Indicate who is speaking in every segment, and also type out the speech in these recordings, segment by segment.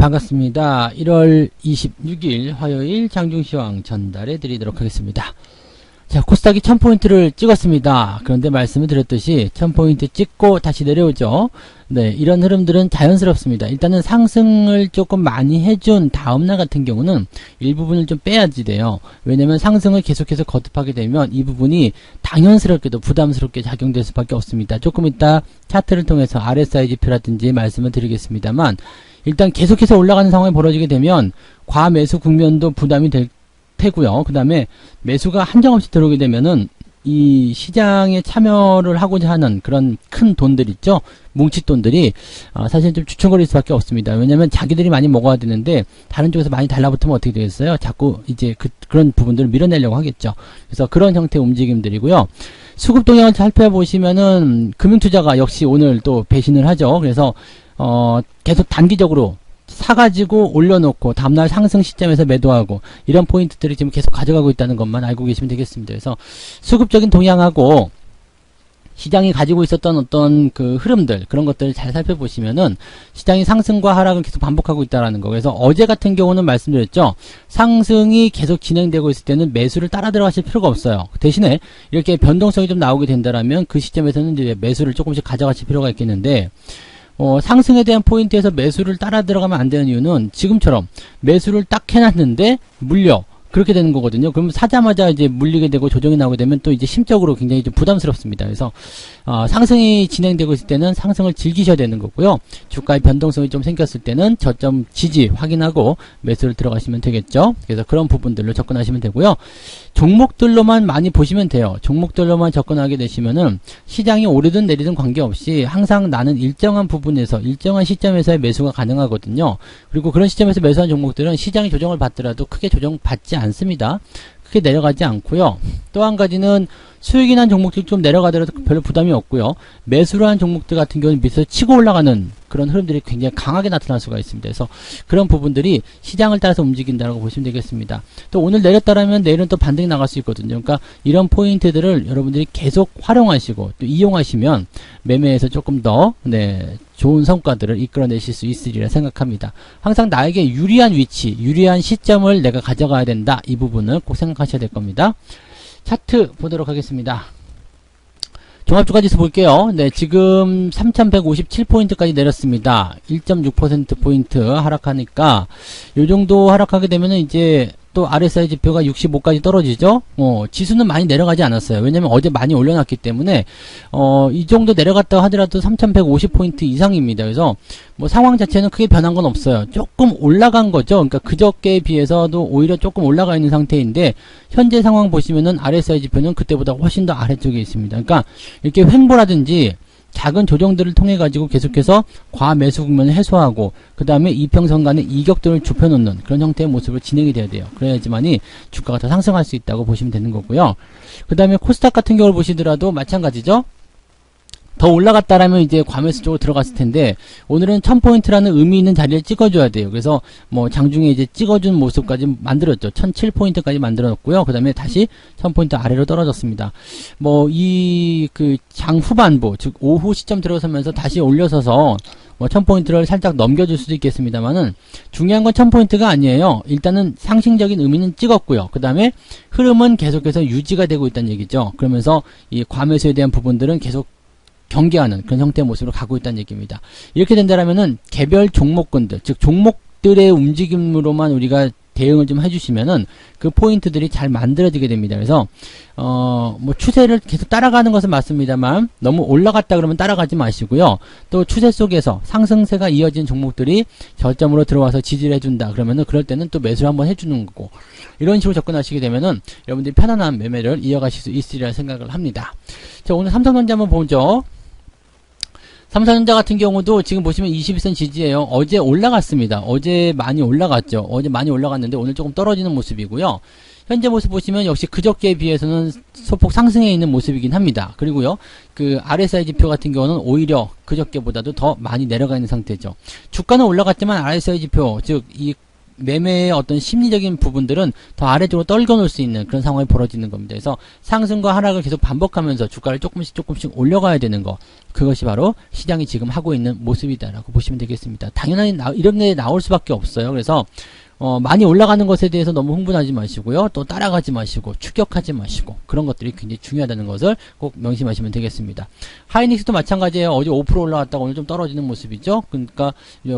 Speaker 1: 반갑습니다. 1월 26일 화요일 장중시황 전달해 드리도록 하겠습니다. 자, 코스닥이 1000포인트를 찍었습니다. 그런데 말씀을 드렸듯이 1000포인트 찍고 다시 내려오죠. 네, 이런 흐름들은 자연스럽습니다. 일단은 상승을 조금 많이 해준 다음날 같은 경우는 일부분을 좀 빼야지 돼요. 왜냐면 상승을 계속해서 거듭하게 되면 이 부분이 당연스럽게도 부담스럽게 작용될 수밖에 없습니다. 조금 이따 차트를 통해서 RSI 지표라든지 말씀을 드리겠습니다만, 일단 계속해서 올라가는 상황이 벌어지게 되면 과매수 국면도 부담이 될 테고요. 그 다음에 매수가 한정없이 들어오게 되면은 이 시장에 참여를 하고자 하는 그런 큰 돈들 있죠, 뭉칫돈들이 사실 좀 주춤거릴 수밖에 없습니다. 왜냐면 자기들이 많이 먹어야 되는데 다른 쪽에서 많이 달라붙으면 어떻게 되겠어요? 자꾸 이제 그런 부분들을 밀어내려고 하겠죠. 그래서 그런 형태의 움직임들이고요. 수급 동향을 살펴보시면은 금융투자가 역시 오늘 또 배신을 하죠. 그래서 계속 단기적으로 사가지고 올려놓고 다음날 상승 시점에서 매도하고 이런 포인트들이 지금 계속 가져가고 있다는 것만 알고 계시면 되겠습니다. 그래서 수급적인 동향하고 시장이 가지고 있었던 어떤 그 흐름들, 그런 것들을 잘 살펴보시면은 시장이 상승과 하락을 계속 반복하고 있다라는 거. 그래서 어제 같은 경우는 말씀드렸죠. 상승이 계속 진행되고 있을 때는 매수를 따라 들어가실 필요가 없어요. 대신에 이렇게 변동성이 좀 나오게 된다라면 그 시점에서는 이제 매수를 조금씩 가져가실 필요가 있겠는데, 상승에 대한 포인트에서 매수를 따라 들어가면 안 되는 이유는 지금처럼 매수를 딱 해놨는데 물려. 그렇게 되는 거거든요. 그럼 사자마자 이제 물리게 되고 조정이 나오게 되면 또 이제 심적으로 굉장히 좀 부담스럽습니다. 그래서 상승이 진행되고 있을 때는 상승을 즐기셔야 되는 거고요. 주가의 변동성이 좀 생겼을 때는 저점 지지 확인하고 매수를 들어가시면 되겠죠. 그래서 그런 부분들로 접근하시면 되고요. 종목들로만 많이 보시면 돼요. 종목들로만 접근하게 되시면은 시장이 오르든 내리든 관계없이 항상 나는 일정한 부분에서 일정한 시점에서의 매수가 가능하거든요. 그리고 그런 시점에서 매수한 종목들은 시장이 조정을 받더라도 크게 조정받지 않습니다. 크게 내려가지 않고요. 또 한 가지는 수익이 난 종목들이 좀 내려가더라도 별로 부담이 없고요. 매수를 한 종목들 같은 경우는 밑에서 치고 올라가는 그런 흐름들이 굉장히 강하게 나타날 수가 있습니다. 그래서 그런 부분들이 시장을 따라서 움직인다고 보시면 되겠습니다. 또 오늘 내렸다라면 내일은 또 반등이 나갈 수 있거든요. 그러니까 이런 포인트들을 여러분들이 계속 활용하시고 또 이용하시면 매매에서 조금 더 좋은 성과들을 이끌어내실 수 있으리라 생각합니다. 항상 나에게 유리한 위치, 유리한 시점을 내가 가져가야 된다. 이 부분을 꼭 생각하셔야 될 겁니다. 차트 보도록 하겠습니다. 종합주가지수 볼게요. 네, 지금 3157포인트까지 내렸습니다. 1.6%포인트 하락하니까 요 정도 하락하게 되면은 이제 또 RSI 지표가 65까지 떨어지죠. 지수는 많이 내려가지 않았어요. 왜냐면 어제 많이 올려놨기 때문에 이 정도 내려갔다 하더라도 3150포인트 이상입니다. 그래서 뭐 상황 자체는 크게 변한 건 없어요. 조금 올라간 거죠. 그러니까 그저께에 비해서도 오히려 조금 올라가 있는 상태인데, 현재 상황 보시면은 RSI 지표는 그때보다 훨씬 더 아래쪽에 있습니다. 그러니까 이렇게 횡보라든지 작은 조정들을 통해 가지고 계속해서 과매수 국면을 해소하고 그 다음에 이평선 간의 이격들을 좁혀놓는 그런 형태의 모습으로 진행이 돼야 돼요. 그래야지만이 주가가 더 상승할 수 있다고 보시면 되는 거고요. 그 다음에 코스닥 같은 경우를 보시더라도 마찬가지죠. 더 올라갔다라면 이제 과매수 쪽으로 들어갔을 텐데, 오늘은 1000포인트라는 의미 있는 자리를 찍어줘야 돼요. 그래서 뭐 장중에 이제 찍어준 모습까지 만들었죠. 1007포인트까지 만들어놨고요. 그 다음에 다시 1000포인트 아래로 떨어졌습니다. 뭐 그 장 후반부, 즉 오후 시점 들어서면서 다시 올려서서 뭐 1000포인트를 살짝 넘겨줄 수도 있겠습니다만은, 중요한 건 1000포인트가 아니에요. 일단은 상징적인 의미는 찍었고요. 그 다음에 흐름은 계속해서 유지가 되고 있다는 얘기죠. 그러면서 이 과매수에 대한 부분들은 계속 경계하는 그런 형태의 모습으로 가고 있다는 얘기입니다. 이렇게 된다라면은 개별 종목군들, 즉 종목들의 움직임으로만 우리가 대응을 좀 해주시면은 그 포인트들이 잘 만들어지게 됩니다. 그래서 뭐 추세를 계속 따라가는 것은 맞습니다만 너무 올라갔다 그러면 따라가지 마시고요. 또 추세 속에서 상승세가 이어진 종목들이 저점으로 들어와서 지지를 해준다 그러면은 그럴 때는 또 매수를 한번 해주는 거고, 이런 식으로 접근하시게 되면은 여러분들이 편안한 매매를 이어가실 수 있으리라 생각을 합니다. 자, 오늘 삼성전자 한번 보죠. 삼성전자 같은 경우도 지금 보시면 21선 지지예요. 어제 올라갔습니다. 어제 많이 올라갔죠. 어제 많이 올라갔는데 오늘 조금 떨어지는 모습이고요. 현재 모습 보시면 역시 그저께에 비해서는 소폭 상승해 있는 모습이긴 합니다. 그리고요, 그 RSI 지표 같은 경우는 오히려 그저께보다도 더 많이 내려가 있는 상태죠. 주가는 올라갔지만 RSI 지표, 즉 이 매매의 어떤 심리적인 부분들은 더 아래쪽으로 떨궈 놓을 수 있는 그런 상황이 벌어지는 겁니다. 그래서 상승과 하락을 계속 반복하면서 주가를 조금씩 올려가야 되는 거, 그것이 바로 시장이 지금 하고 있는 모습이다라고 보시면 되겠습니다. 당연히 이런 게 나올 수밖에 없어요. 그래서 많이 올라가는 것에 대해서 너무 흥분하지 마시고요. 또 따라가지 마시고 추격하지 마시고 그런 것들이 굉장히 중요하다는 것을 꼭 명심하시면 되겠습니다. 하이닉스도 마찬가지예요. 어제 5% 올라갔다가 오늘 좀 떨어지는 모습이죠. 그러니까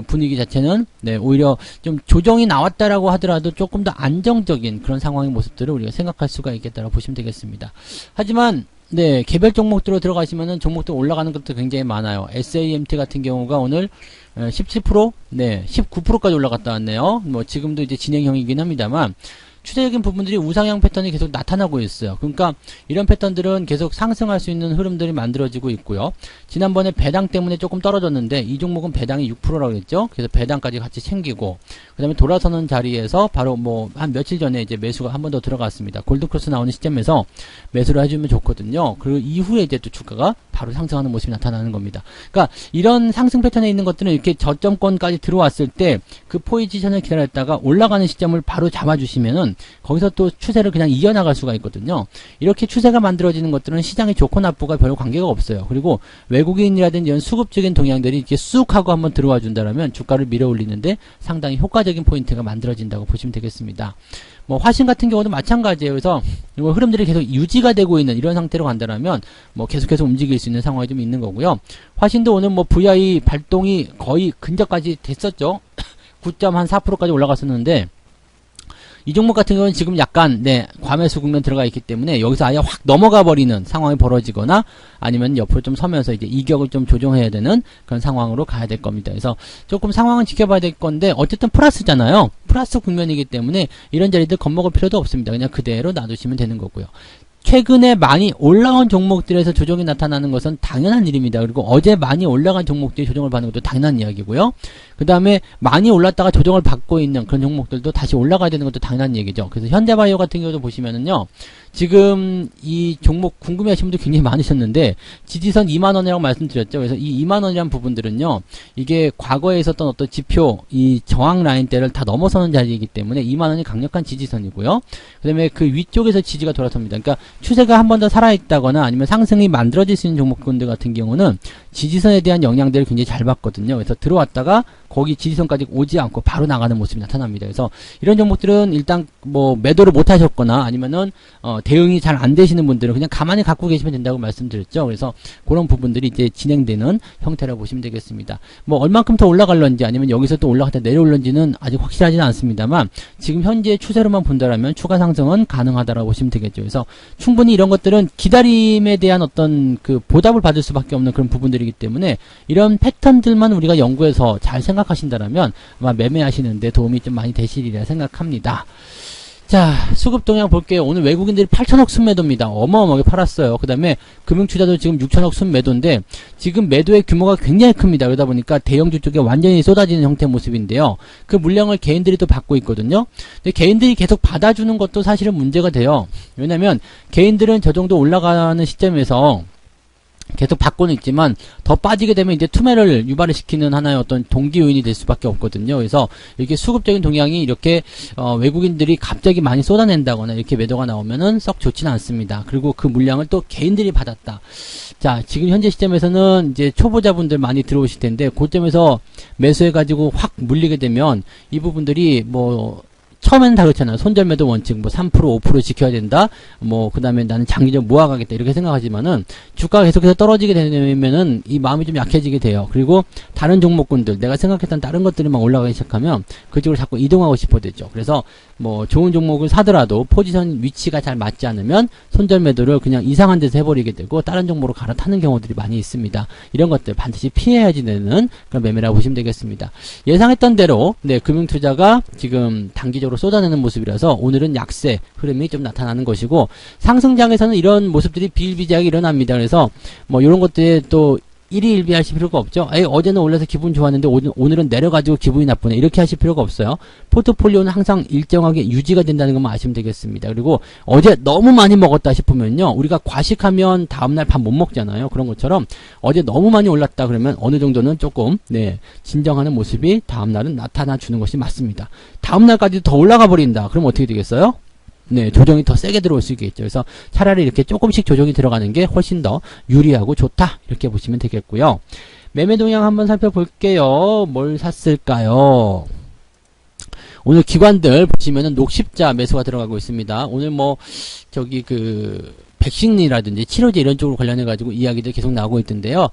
Speaker 1: 분위기 자체는 오히려 좀 조정이 나왔다라고 하더라도 조금 더 안정적인 그런 상황의 모습들을 우리가 생각할 수가 있겠다라고 보시면 되겠습니다. 하지만 개별 종목들로 들어가시면은 종목들 올라가는 것도 굉장히 많아요. SAMT 같은 경우가 오늘 17%? 19%까지 올라갔다 왔네요. 뭐 지금도 이제 진행형이긴 합니다만 추세적인 부분들이 우상향 패턴이 계속 나타나고 있어요. 그러니까 이런 패턴들은 계속 상승할 수 있는 흐름들이 만들어지고 있고요. 지난번에 배당 때문에 조금 떨어졌는데 이 종목은 배당이 6%라고 했죠. 그래서 배당까지 같이 챙기고 그 다음에 돌아서는 자리에서 바로 뭐 한 며칠 전에 이제 매수가 한 번 더 들어갔습니다. 골드크로스 나오는 시점에서 매수를 해주면 좋거든요. 그 이후에 이제 또 주가가 바로 상승하는 모습이 나타나는 겁니다. 그러니까 이런 상승 패턴에 있는 것들은 이렇게 저점권까지 들어왔을 때 그 포지션을 기다렸다가 올라가는 시점을 바로 잡아주시면은 거기서 또 추세를 그냥 이겨나갈 수가 있거든요. 이렇게 추세가 만들어지는 것들은 시장이 좋고 나쁘가 별 관계가 없어요. 그리고 외국인이라든지 이런 수급적인 동향들이 이렇게 쑥 하고 한번 들어와 준다면 주가를 밀어 올리는데 상당히 효과적인 포인트가 만들어진다고 보시면 되겠습니다. 뭐 화신 같은 경우도 마찬가지예요. 그래서 흐름들이 계속 유지가 되고 있는 이런 상태로 간다면 뭐 계속해서 움직일 수 있는 상황이 좀 있는 거고요. 화신도 오늘 뭐 VI 발동이 거의 근저까지 됐었죠. 9.4%까지 올라갔었는데 이 종목 같은 경우는 지금 약간 과매수 국면 들어가 있기 때문에 여기서 아예 확 넘어가 버리는 상황이 벌어지거나 아니면 옆으로 좀 서면서 이제 이격을 좀 조정해야 되는 그런 상황으로 가야 될 겁니다. 그래서 조금 상황은 지켜봐야 될 건데 어쨌든 플러스잖아요. 플러스 국면이기 때문에 이런 자리들 겁먹을 필요도 없습니다. 그냥 그대로 놔두시면 되는 거고요. 최근에 많이 올라온 종목들에서 조정이 나타나는 것은 당연한 일입니다. 그리고 어제 많이 올라간 종목들이 조정을 받는 것도 당연한 이야기고요. 그 다음에 많이 올랐다가 조정을 받고 있는 그런 종목들도 다시 올라가야 되는 것도 당연한 얘기죠. 그래서 현대바이오 같은 경우도 보시면은요. 지금 이 종목 궁금해하시는 분들 굉장히 많으셨는데 지지선 2만원이라고 말씀드렸죠. 그래서 이 2만원이라는 부분들은요. 이게 과거에 있었던 어떤 지표 이 저항 라인대를 다 넘어서는 자리이기 때문에 2만원이 강력한 지지선이고요. 그 다음에 그 위쪽에서 지지가 돌아섭니다. 그러니까 추세가 한 번 더 살아있다거나 아니면 상승이 만들어질 수 있는 종목군들 같은 경우는 지지선에 대한 영향들을 굉장히 잘 받거든요. 그래서 들어왔다가 거기 지지선까지 오지 않고 바로 나가는 모습이 나타납니다. 그래서 이런 종목들은 일단 뭐 매도를 못 하셨거나 아니면은 대응이 잘 안 되시는 분들은 그냥 가만히 갖고 계시면 된다고 말씀드렸죠. 그래서 그런 부분들이 이제 진행되는 형태라고 보시면 되겠습니다. 뭐 얼만큼 더 올라갈런지 아니면 여기서 또 올라갔다 내려올런지는 아직 확실하지는 않습니다만 지금 현재 추세로만 본다라면 추가 상승은 가능하다라고 보시면 되겠죠. 그래서 충분히 이런 것들은 기다림에 대한 어떤 그 보답을 받을 수밖에 없는 그런 부분들이기 때문에 이런 패턴들만 우리가 연구해서 잘 생각하신다라면 아마 매매하시는데 도움이 좀 많이 되시리라 생각합니다. 자, 수급 동향 볼게요. 오늘 외국인들이 8천억 순매도입니다. 어마어마하게 팔았어요. 그 다음에 금융투자도 지금 6천억 순매도인데 지금 매도의 규모가 굉장히 큽니다. 그러다 보니까 대형주 쪽에 완전히 쏟아지는 형태의 모습인데요. 그 물량을 개인들이 또 받고 있거든요. 근데 개인들이 계속 받아주는 것도 사실은 문제가 돼요. 왜냐면 개인들은 저 정도 올라가는 시점에서 계속 받고는 있지만 더 빠지게 되면 이제 투매를 유발을 시키는 하나의 어떤 동기 요인이 될 수밖에 없거든요. 그래서 이렇게 수급적인 동향이 이렇게 외국인들이 갑자기 많이 쏟아낸다거나 이렇게 매도가 나오면은 썩 좋지는 않습니다. 그리고 그 물량을 또 개인들이 받았다. 자, 지금 현재 시점에서는 이제 초보자분들 많이 들어오실 텐데 고점에서 매수해가지고 확 물리게 되면 이 부분들이 뭐 처음에는 다 그렇잖아요. 손절매도 원칙, 뭐 3%, 5% 지켜야 된다. 뭐, 그 다음에 나는 장기적 모아가겠다. 이렇게 생각하지만은, 주가가 계속해서 떨어지게 되면은, 이 마음이 좀 약해지게 돼요. 그리고, 다른 종목군들, 내가 생각했던 다른 것들이 막 올라가기 시작하면, 그쪽으로 자꾸 이동하고 싶어 되죠. 그래서, 뭐, 좋은 종목을 사더라도, 포지션 위치가 잘 맞지 않으면, 손절매도를 그냥 이상한 데서 해버리게 되고, 다른 종목으로 갈아타는 경우들이 많이 있습니다. 이런 것들 반드시 피해야지 되는 그런 매매라고 보시면 되겠습니다. 예상했던 대로, 금융투자가 지금 단기적으로 쏟아내는 모습이라서 오늘은 약세 흐름이 좀 나타나는 것이고 상승장에서는 이런 모습들이 비일비재하게 일어납니다. 그래서 뭐 이런 것들이 또 일희일비 하실 필요가 없죠. 에이, 어제는 올라서 기분 좋았는데 오늘은 내려가지고 기분이 나쁘네. 이렇게 하실 필요가 없어요. 포트폴리오는 항상 일정하게 유지가 된다는 것만 아시면 되겠습니다. 그리고 어제 너무 많이 먹었다 싶으면요. 우리가 과식하면 다음날 밥 못 먹잖아요. 그런 것처럼 어제 너무 많이 올랐다 그러면 어느 정도는 조금 진정하는 모습이 다음날은 나타나 주는 것이 맞습니다. 다음날까지 더 올라가 버린다. 그럼 어떻게 되겠어요? 조정이 더 세게 들어올 수 있겠죠. 그래서 차라리 이렇게 조금씩 조정이 들어가는 게 훨씬 더 유리하고 좋다. 이렇게 보시면 되겠고요. 매매 동향 한번 살펴볼게요. 뭘 샀을까요? 오늘 기관들 보시면은 녹십자 매수가 들어가고 있습니다. 오늘 백신이라든지 치료제 이런 쪽으로 관련해가지고 이야기들 계속 나오고 있던데요.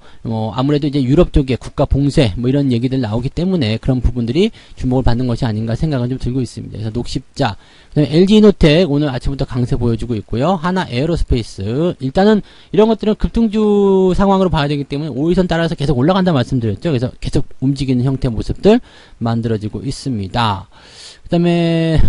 Speaker 1: 아무래도 이제 유럽 쪽에 국가 봉쇄 이런 얘기들 나오기 때문에 그런 부분들이 주목을 받는 것이 아닌가 생각은 좀 들고 있습니다. 그래서 녹십자, LG이노텍 오늘 아침부터 강세 보여주고 있고요. 하나 에어로스페이스, 일단은 이런 것들은 급등주 상황으로 봐야 되기 때문에 5일선 따라서 계속 올라간다 말씀드렸죠. 그래서 계속 움직이는 형태 모습들 만들어지고 있습니다. 그 다음에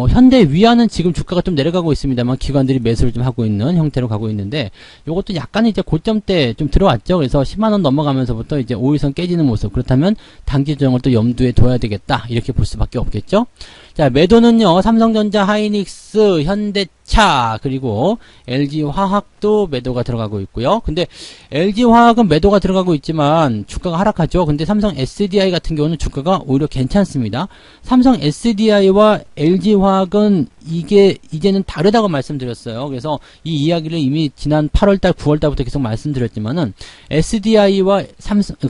Speaker 1: 현대위아는 지금 주가가 좀 내려가고 있습니다만 기관들이 매수를 좀 하고 있는 형태로 가고 있는데 요것도 약간 이제 고점대 좀 들어왔죠. 그래서 10만원 넘어가면서부터 이제 5일선 깨지는 모습, 그렇다면 단기 조정을 또 염두에 둬야 되겠다 이렇게 볼 수밖에 없겠죠. 자, 매도는요, 삼성전자, 하이닉스, 현대차, 그리고 LG화학도 매도가 들어가고 있고요. 근데 LG화학은 매도가 들어가고 있지만 주가가 하락하죠. 근데 삼성 SDI 같은 경우는 주가가 오히려 괜찮습니다. 삼성 SDI와 LG화학은 이게 이제는 다르다고 말씀드렸어요. 그래서 이 이야기를 이미 지난 8월달, 9월달부터 계속 말씀드렸지만은 SDI와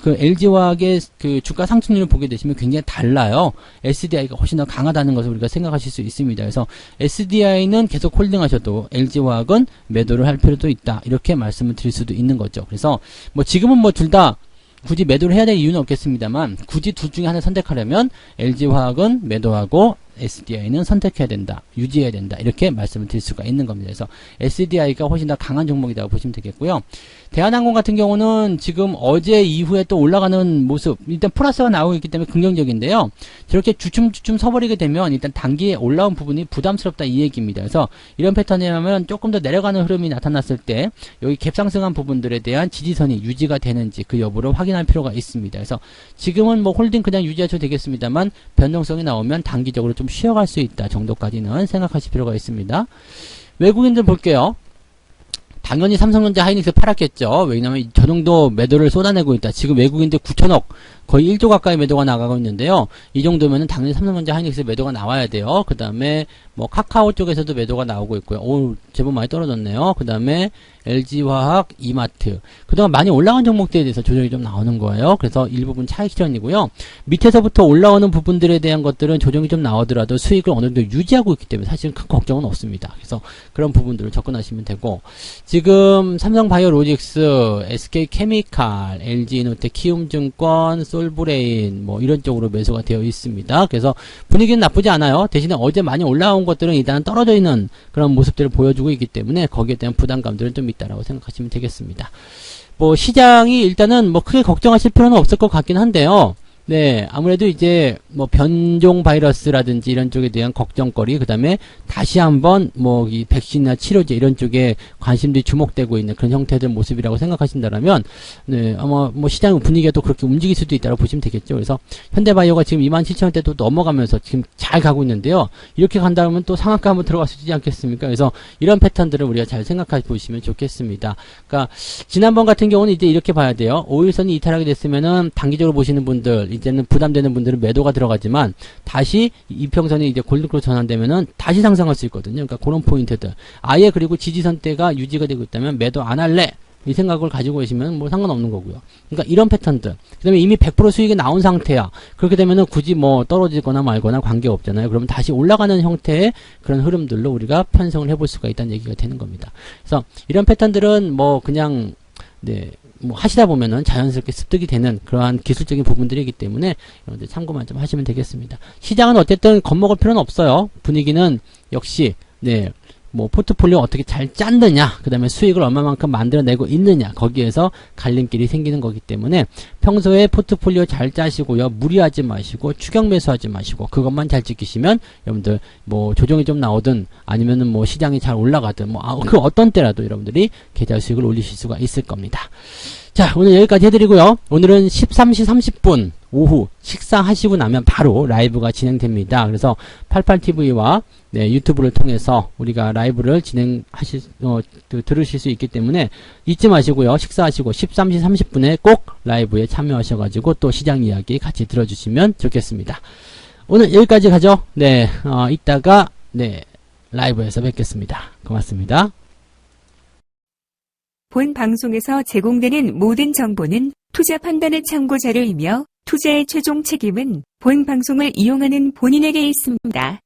Speaker 1: LG화학의 그 주가 상승률을 보게 되시면 굉장히 달라요. SDI가 훨씬 더 강하다는 것을 우리가 생각하실 수 있습니다. 그래서 SDI는 계속 홀딩하셔도 LG화학은 매도를 할 필요도 있다. 이렇게 말씀을 드릴 수도 있는 거죠. 그래서 지금은 둘 다 굳이 매도를 해야 될 이유는 없겠습니다만 굳이 둘 중에 하나 선택하려면 LG화학은 매도하고 SDI는 선택해야 된다, 유지해야 된다, 이렇게 말씀을 드릴 수가 있는 겁니다. 그래서 SDI가 훨씬 더 강한 종목이라고 보시면 되겠고요. 대한항공 같은 경우는 지금 어제 이후에 또 올라가는 모습, 일단 플러스가 나오고 있기 때문에 긍정적인데요. 저렇게 주춤주춤 서버리게 되면 일단 단기에 올라온 부분이 부담스럽다 이 얘기입니다. 그래서 이런 패턴이라면 조금 더 내려가는 흐름이 나타났을 때 여기 갭상승한 부분들에 대한 지지선이 유지가 되는지 그 여부를 확인할 필요가 있습니다. 그래서 지금은 홀딩 그냥 유지하셔도 되겠습니다만 변동성이 나오면 단기적으로 좀 쉬어갈 수 있다 정도까지는 생각하실 필요가 있습니다. 외국인들 볼게요. 당연히 삼성전자, 하이닉스 팔았겠죠. 왜냐면 저 정도 매도를 쏟아내고 있다. 지금 외국인들 9천억, 거의 1조 가까이 매도가 나가고 있는데요. 이 정도면은 당연히 삼성전자, 하이닉스 매도가 나와야 돼요. 그 다음에 카카오 쪽에서도 매도가 나오고 있고요. 오, 제법 많이 떨어졌네요. 그 다음에 LG화학, 이마트. 그동안 많이 올라간 종목들에 대해서 조정이 좀 나오는 거예요. 그래서 일부분 차익 실현이고요. 밑에서부터 올라오는 부분들에 대한 것들은 조정이 좀 나오더라도 수익을 어느 정도 유지하고 있기 때문에 사실 큰 걱정은 없습니다. 그래서 그런 부분들을 접근하시면 되고, 지금 삼성바이오로직스, SK케미칼, LG이노텍, 키움증권, 솔브레인 이런 쪽으로 매수가 되어 있습니다. 그래서 분위기는 나쁘지 않아요. 대신에 어제 많이 올라온 것들은 일단 떨어져 있는 그런 모습들을 보여주고 있기 때문에 거기에 대한 부담감들은 좀 있다라고 생각하시면 되겠습니다. 시장이 일단은 크게 걱정하실 필요는 없을 것 같긴 한데요. 아무래도 이제 변종 바이러스라든지 이런 쪽에 대한 걱정거리, 그 다음에 다시 한번 이 백신이나 치료제 이런 쪽에 관심들이 주목되고 있는 그런 형태들 모습이라고 생각하신다면 아마 시장 분위기가 또 그렇게 움직일 수도 있다고 보시면 되겠죠. 그래서 현대바이오가 지금 27,000원대도 넘어가면서 지금 잘 가고 있는데요. 이렇게 간다면 또 상한가 한번 들어갈 수 있지 않겠습니까? 그래서 이런 패턴들을 우리가 잘 생각해 보시면 좋겠습니다. 그러니까 지난번 같은 경우는 이제 이렇게 봐야 돼요. 5일선이 이탈하게 됐으면은 단기적으로 보시는 분들, 이제는 부담되는 분들은 매도가 들어가지만 다시 이평선이 이제 골드크로 전환되면은 다시 상승할 수 있거든요. 그러니까 그런 포인트들. 아예 그리고 지지선대가 유지가 되고 있다면 매도 안 할래, 이 생각을 가지고 계시면 상관없는 거고요. 그러니까 이런 패턴들. 그 다음에 이미 100% 수익이 나온 상태야. 그렇게 되면은 굳이 떨어지거나 말거나 관계없잖아요. 그러면 다시 올라가는 형태의 그런 흐름들로 우리가 편성을 해볼 수가 있다는 얘기가 되는 겁니다. 그래서 이런 패턴들은 그냥 하시다 보면은 자연스럽게 습득이 되는 그러한 기술적인 부분들이기 때문에 여러분들 참고만 좀 하시면 되겠습니다. 시장은 어쨌든 겁먹을 필요는 없어요. 분위기는 역시 뭐 포트폴리오 어떻게 잘 짰느냐, 그 다음에 수익을 얼마만큼 만들어내고 있느냐, 거기에서 갈림길이 생기는 거기 때문에 평소에 포트폴리오 잘 짜시고요, 무리하지 마시고 추격 매수하지 마시고 그것만 잘 지키시면 여러분들 뭐 조정이 좀 나오든 아니면은 뭐 시장이 잘 올라가든 뭐 그 어떤 때라도 여러분들이 계좌 수익을 올리실 수가 있을 겁니다. 자, 오늘 여기까지 해드리고요. 오늘은 13시 30분 오후 식사하시고 나면 바로 라이브가 진행됩니다. 그래서 88TV와 유튜브를 통해서 우리가 라이브를 들으실 수 있기 때문에 잊지 마시고요. 식사하시고 13시 30분에 꼭 라이브에 참여하셔가지고 또 시장 이야기 같이 들어주시면 좋겠습니다. 오늘 여기까지 가죠. 네, 이따가 라이브에서 뵙겠습니다. 고맙습니다.
Speaker 2: 본 방송에서 제공되는 모든 정보는 투자 판단의 참고 자료이며 투자의 최종 책임은 본 방송을 이용하는 본인에게 있습니다.